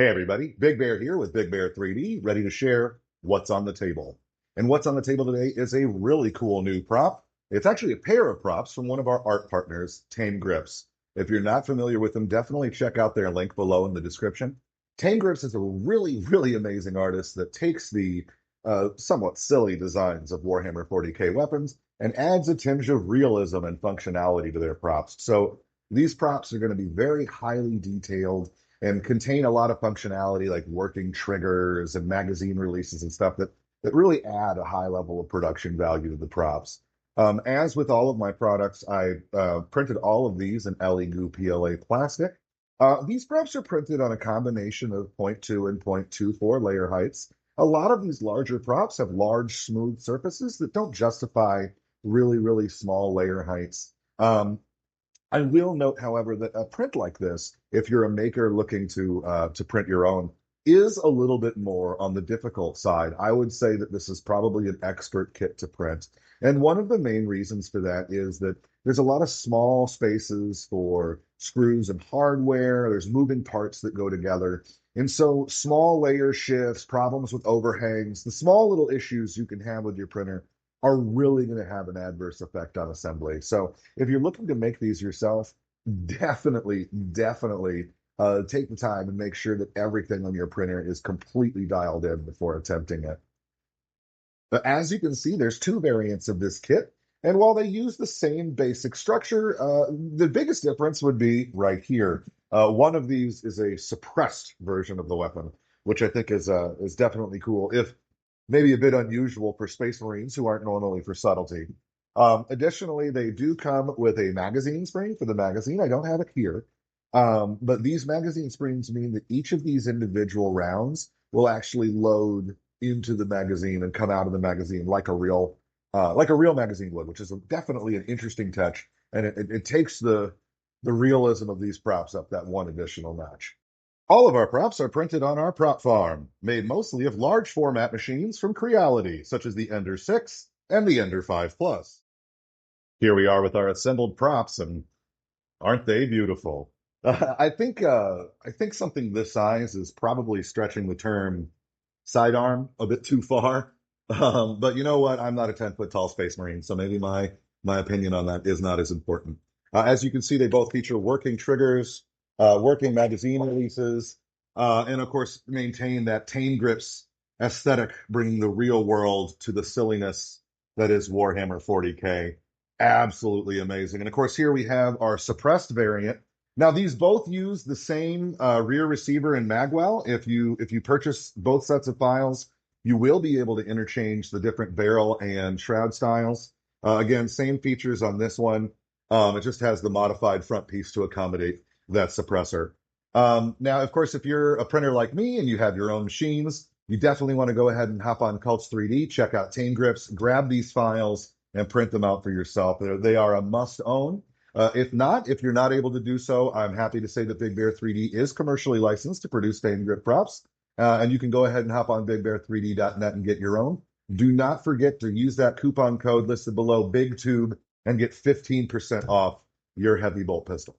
Hey everybody, Big Bear here with Big Bear 3D, ready to share what's on the table. And what's on the table today is a really cool new prop. It's actually a pair of props from one of our art partners, Tamegrips. If you're not familiar with them, definitely check out their link below in the description. Tamegrips is a really amazing artist that takes the somewhat silly designs of Warhammer 40K weapons and adds a tinge of realism and functionality to their props. So these props are going to be very highly detailed and contain a lot of functionality like working triggers and magazine releases and stuff that really add a high level of production value to the props. As with all of my products, I printed all of these in LE PLA plastic. These props are printed on a combination of zero point 0.2 and 0.24 layer heights. A lot of these larger props have large, smooth surfaces that don't justify really small layer heights. I will note, however, that a print like this, if you're a maker looking to print your own, is a little bit more on the difficult side. I would say that this is probably an expert kit to print. And one of the main reasons for that is that there's a lot of small spaces for screws and hardware. There's moving parts that go together. And so small layer shifts, problems with overhangs, the small little issues you can have with your printer are really going to have an adverse effect on assembly. So if you're looking to make these yourself, definitely take the time and make sure that everything on your printer is completely dialed in before attempting it. But as you can see, there's two variants of this kit. And while they use the same basic structure, the biggest difference would be right here. One of these is a suppressed version of the weapon, which I think is definitely cool, if maybe a bit unusual for Space Marines who aren't normally for subtlety. Additionally, they do come with a magazine spring for the magazine. I don't have it here. But these magazine springs mean that each of these individual rounds will actually load into the magazine and come out of the magazine like a real magazine would, which is definitely an interesting touch. And it takes the realism of these props up that one additional notch. All of our props are printed on our prop farm, made mostly of large format machines from Creality, such as the Ender 6 and the Ender 5 Plus. Here we are with our assembled props, and aren't they beautiful? I think something this size is probably stretching the term sidearm a bit too far. But you know what? I'm not a 10-foot tall Space Marine, so maybe my opinion on that is not as important. As you can see, they both feature working triggers, working magazine releases, and of course maintain that Tamegrips aesthetic, bringing the real world to the silliness that is Warhammer 40K. Absolutely amazing. And of course, here we have our suppressed variant. Now, these both use the same rear receiver and magwell. If you purchase both sets of files, you will be able to interchange the different barrel and shroud styles. Again, same features on this one. It just has the modified front piece to accommodate that suppressor. Now, of course, if you're a printer like me and you have your own machines, you definitely want to go ahead and hop on Cults 3D, check out Tamegrips, grab these files, and print them out for yourself. They are a must own. If you're not able to do so, I'm happy to say that Big Bear 3D is commercially licensed to produce Tamegrip props. And you can go ahead and hop on bigbear3d.net and get your own. Do not forget to use that coupon code listed below, BIGTUBE, and get 15% off your heavy bolt pistol.